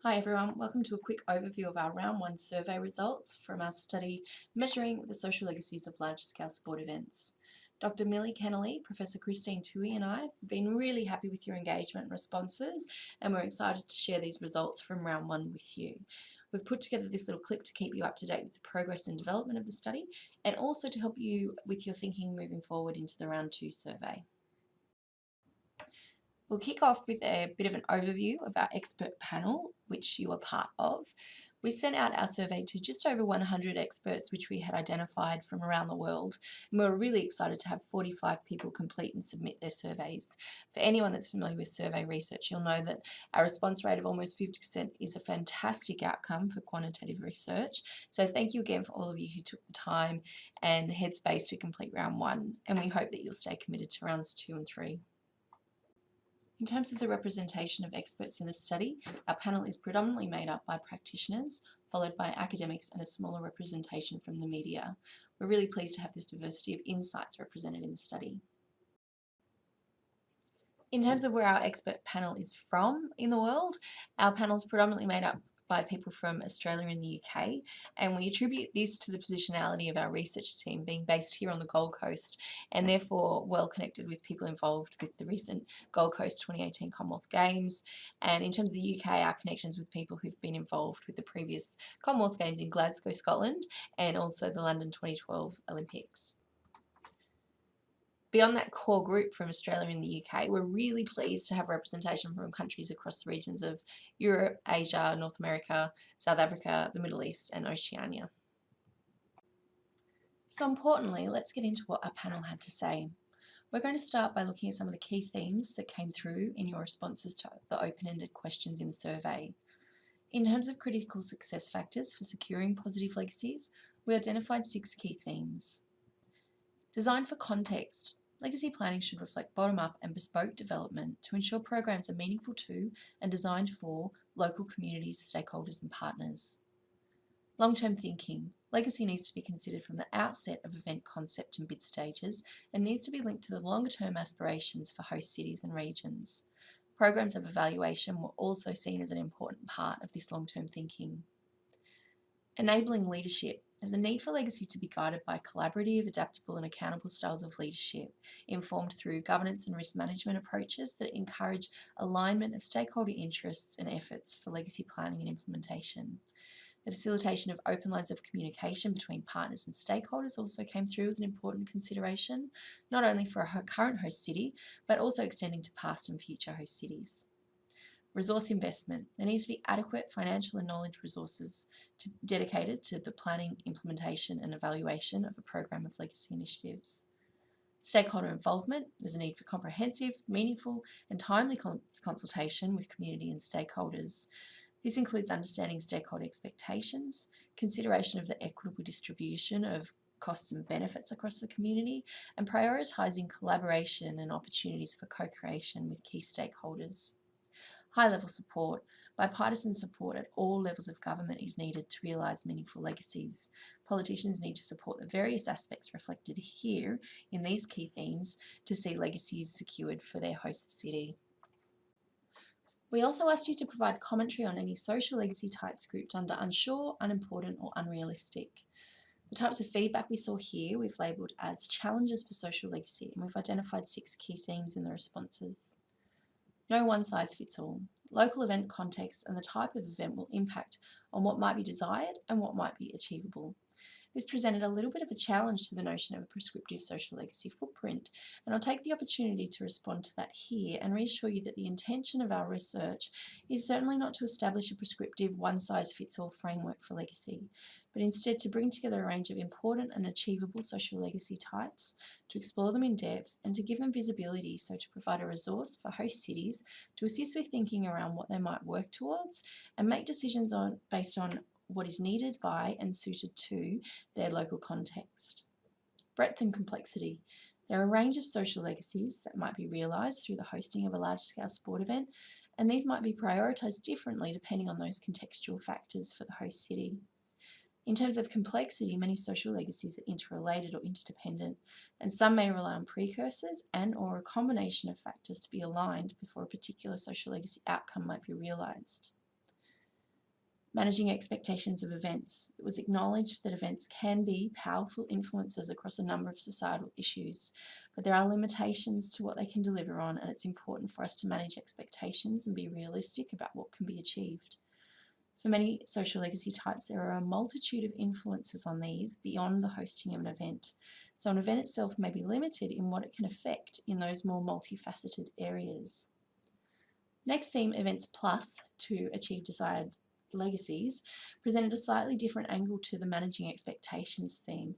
Hi everyone, welcome to a quick overview of our round 1 survey results from our study measuring the social legacies of large-scale sport events. Dr. Millie Kennelly, Professor Christine Toohey and I have been really happy with your engagement and responses, and we're excited to share these results from round 1 with you. We've put together this little clip to keep you up to date with the progress and development of the study, and also to help you with your thinking moving forward into the round 2 survey. We'll kick off with a bit of an overview of our expert panel, which you are part of. We sent out our survey to just over 100 experts, which we had identified from around the world, and we were really excited to have 45 people complete and submit their surveys. For anyone that's familiar with survey research, you'll know that our response rate of almost 50% is a fantastic outcome for quantitative research. So thank you again for all of you who took the time and headspace to complete round 1, and we hope that you'll stay committed to rounds 2 and 3. In terms of the representation of experts in the study, our panel is predominantly made up by practitioners, followed by academics and a smaller representation from the media. We're really pleased to have this diversity of insights represented in the study. In terms of where our expert panel is from in the world, our panel is predominantly made up by people from Australia and the UK, and we attribute this to the positionality of our research team being based here on the Gold Coast and therefore well connected with people involved with the recent Gold Coast 2018 Commonwealth Games. And in terms of the UK, our connections with people who've been involved with the previous Commonwealth Games in Glasgow, Scotland, and also the London 2012 Olympics. Beyond that core group from Australia and the UK, we're really pleased to have representation from countries across the regions of Europe, Asia, North America, South Africa, the Middle East and Oceania. So importantly, let's get into what our panel had to say. We're going to start by looking at some of the key themes that came through in your responses to the open-ended questions in the survey. In terms of critical success factors for securing positive legacies, we identified 6 key themes. Design for context. Legacy planning should reflect bottom-up and bespoke development to ensure programs are meaningful to and designed for local communities, stakeholders and partners. Long-term thinking. Legacy needs to be considered from the outset of event concept and bid stages and needs to be linked to the longer-term aspirations for host cities and regions. Programs of evaluation were also seen as an important part of this long-term thinking. Enabling leadership. There's a need for legacy to be guided by collaborative, adaptable and accountable styles of leadership, informed through governance and risk management approaches that encourage alignment of stakeholder interests and efforts for legacy planning and implementation. The facilitation of open lines of communication between partners and stakeholders also came through as an important consideration, not only for a current host city, but also extending to past and future host cities. Resource investment. There needs to be adequate financial and knowledge resources dedicated to the planning, implementation and evaluation of a program of legacy initiatives. Stakeholder involvement. There's a need for comprehensive, meaningful and timely consultation with community and stakeholders. This includes understanding stakeholder expectations, consideration of the equitable distribution of costs and benefits across the community, and prioritising collaboration and opportunities for co-creation with key stakeholders. High-level support. Bipartisan support at all levels of government is needed to realise meaningful legacies. Politicians need to support the various aspects reflected here in these key themes to see legacies secured for their host city. We also asked you to provide commentary on any social legacy types grouped under unsure, unimportant or unrealistic. The types of feedback we saw here we've labelled as challenges for social legacy, and we've identified 6 key themes in the responses. No one size fits all. Local event context and the type of event will impact on what might be desired and what might be achievable. This presented a little bit of a challenge to the notion of a prescriptive social legacy footprint, and I'll take the opportunity to respond to that here and reassure you that the intention of our research is certainly not to establish a prescriptive one-size-fits-all framework for legacy, but instead to bring together a range of important and achievable social legacy types, to explore them in depth and to give them visibility, so to provide a resource for host cities to assist with thinking around what they might work towards and make decisions based on what is needed by and suited to their local context. Breadth and complexity. There are a range of social legacies that might be realised through the hosting of a large-scale sport event, and these might be prioritised differently depending on those contextual factors for the host city. In terms of complexity, many social legacies are interrelated or interdependent, and some may rely on precursors and or a combination of factors to be aligned before a particular social legacy outcome might be realised. Managing expectations of events. It was acknowledged that events can be powerful influences across a number of societal issues, but there are limitations to what they can deliver on, and it's important for us to manage expectations and be realistic about what can be achieved. For many social legacy types, there are a multitude of influences on these beyond the hosting of an event. So an event itself may be limited in what it can affect in those more multifaceted areas. Next theme, events plus to achieve desired legacies, presented a slightly different angle to the managing expectations theme,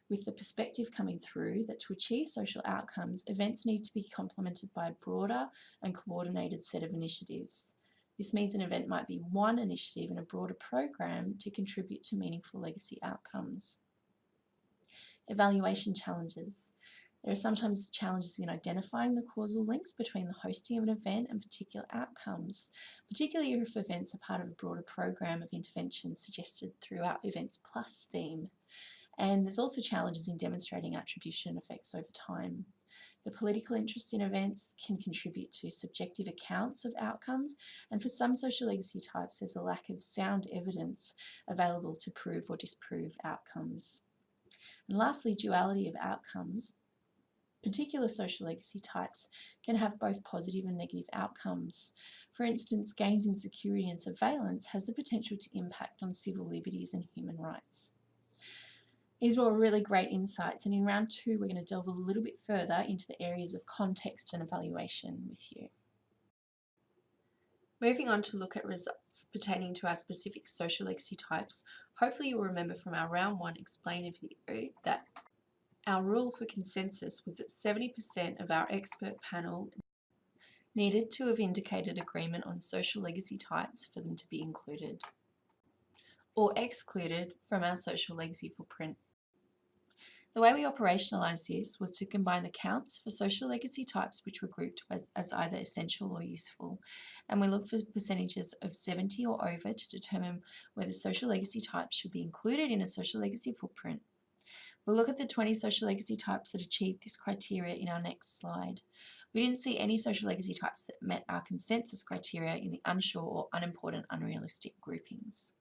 with the perspective coming through that to achieve social outcomes, events need to be complemented by a broader and coordinated set of initiatives. This means an event might be one initiative in a broader program to contribute to meaningful legacy outcomes. Evaluation challenges. There are sometimes challenges in identifying the causal links between the hosting of an event and particular outcomes, particularly if events are part of a broader program of interventions suggested through our Events Plus theme. And there's also challenges in demonstrating attribution effects over time. The political interest in events can contribute to subjective accounts of outcomes, and for some social legacy types, there's a lack of sound evidence available to prove or disprove outcomes. And lastly, duality of outcomes. Particular social legacy types can have both positive and negative outcomes. For instance, gains in security and surveillance has the potential to impact on civil liberties and human rights. These were really great insights, and in round 2 we're going to delve a little bit further into the areas of context and evaluation with you. Moving on to look at results pertaining to our specific social legacy types, hopefully you'll remember from our round 1 explainer video that our rule for consensus was that 70% of our expert panel needed to have indicated agreement on social legacy types for them to be included or excluded from our social legacy footprint. The way we operationalised this was to combine the counts for social legacy types which were grouped as either essential or useful, and we looked for percentages of 70 or over to determine whether social legacy types should be included in a social legacy footprint. We'll look at the 20 social legacy types that achieved this criteria in our next slide. We didn't see any social legacy types that met our consensus criteria in the unsure or unimportant unrealistic groupings.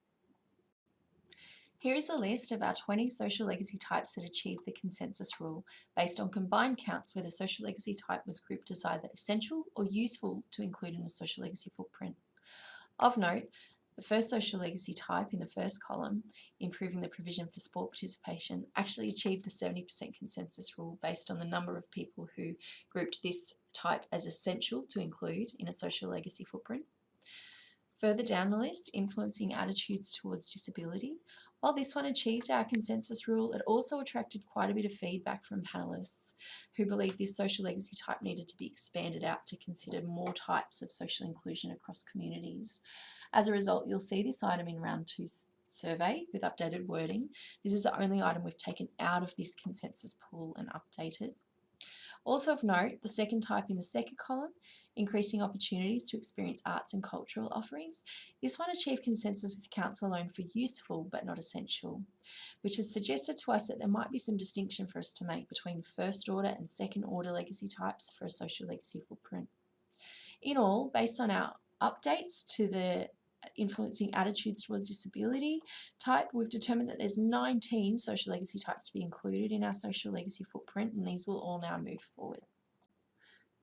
Here is a list of our 20 social legacy types that achieved the consensus rule based on combined counts where the social legacy type was grouped as either essential or useful to include in a social legacy footprint. Of note, the first social legacy type in the first column, improving the provision for sport participation, actually achieved the 70% consensus rule based on the number of people who grouped this type as essential to include in a social legacy footprint. Further down the list, influencing attitudes towards disability. While this one achieved our consensus rule, it also attracted quite a bit of feedback from panellists who believed this social legacy type needed to be expanded out to consider more types of social inclusion across communities. As a result, you'll see this item in round 2 survey with updated wording. This is the only item we've taken out of this consensus pool and updated. Also of note, the second type in the second column, increasing opportunities to experience arts and cultural offerings. This one achieved consensus with council alone for useful but not essential, which has suggested to us that there might be some distinction for us to make between first order and second order legacy types for a social legacy footprint. In all, based on our updates to the influencing attitudes towards disability type, we've determined that there's 19 social legacy types to be included in our social legacy footprint, and these will all now move forward.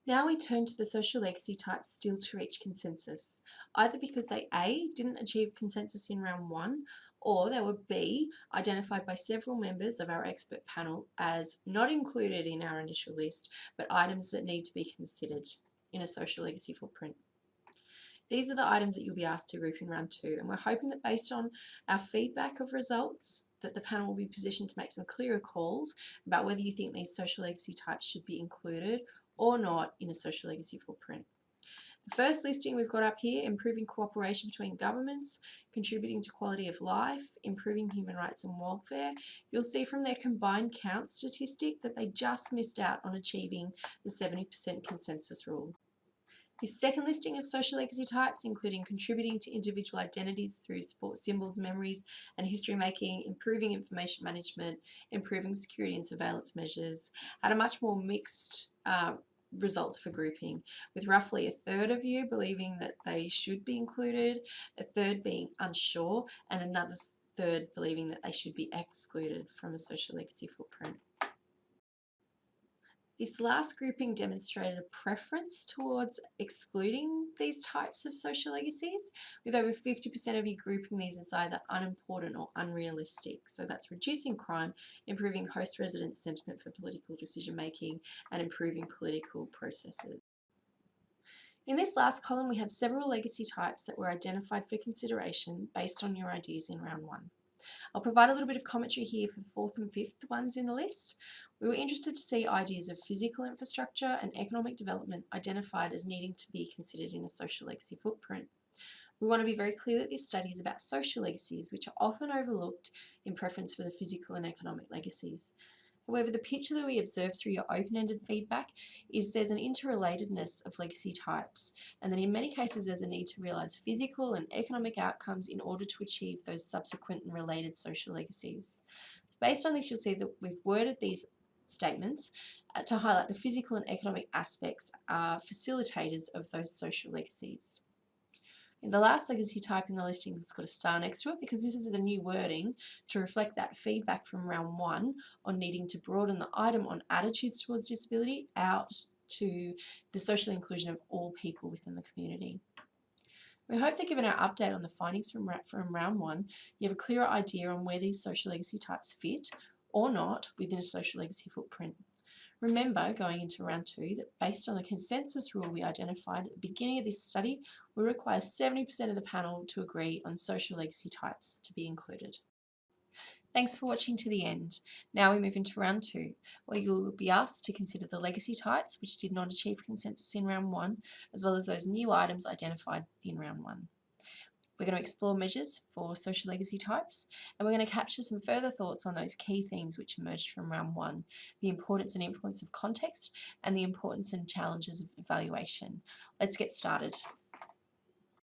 Now we turn to the social legacy types still to reach consensus, either because they A, didn't achieve consensus in round 1, or they were B, identified by several members of our expert panel as not included in our initial list, but items that need to be considered in a social legacy footprint. These are the items that you'll be asked to group in round 2, and we're hoping that based on our feedback of results that the panel will be positioned to make some clearer calls about whether you think these social legacy types should be included or not in a social legacy footprint. The first listing we've got up here, improving cooperation between governments, contributing to quality of life, improving human rights and welfare. You'll see from their combined count statistic that they just missed out on achieving the 70% consensus rule. This second listing of social legacy types, including contributing to individual identities through sport symbols, memories and history making, improving information management, improving security and surveillance measures, had a much more mixed results for grouping, with roughly a third of you believing that they should be included, a third being unsure, and another third believing that they should be excluded from a social legacy footprint. This last grouping demonstrated a preference towards excluding these types of social legacies, with over 50% of you grouping these as either unimportant or unrealistic. So that's reducing crime, improving host resident sentiment for political decision making, and improving political processes. In this last column, we have several legacy types that were identified for consideration based on your ideas in round one. I'll provide a little bit of commentary here for the fourth and fifth ones in the list. We were interested to see ideas of physical infrastructure and economic development identified as needing to be considered in a social legacy footprint. We want to be very clear that this study is about social legacies, which are often overlooked in preference for the physical and economic legacies. However, the picture that we observe through your open-ended feedback is there's an interrelatedness of legacy types, and that in many cases there's a need to realise physical and economic outcomes in order to achieve those subsequent and related social legacies. So based on this, you'll see that we've worded these statements to highlight the physical and economic aspects are facilitators of those social legacies. In the last legacy type in the listing, it's got a star next to it because this is the new wording to reflect that feedback from round one on needing to broaden the item on attitudes towards disability out to the social inclusion of all people within the community. We hope that given our update on the findings from round one, you have a clearer idea on where these social legacy types fit or not within a social legacy footprint. Remember, going into round two, that based on the consensus rule we identified at the beginning of this study, we require 70% of the panel to agree on social legacy types to be included. Thanks for watching to the end. Now we move into round two, where you'll be asked to consider the legacy types which did not achieve consensus in round one, as well as those new items identified in round one. We're going to explore measures for social legacy types, and we're going to capture some further thoughts on those key themes which emerged from round one: the importance and influence of context and the importance and challenges of evaluation. Let's get started.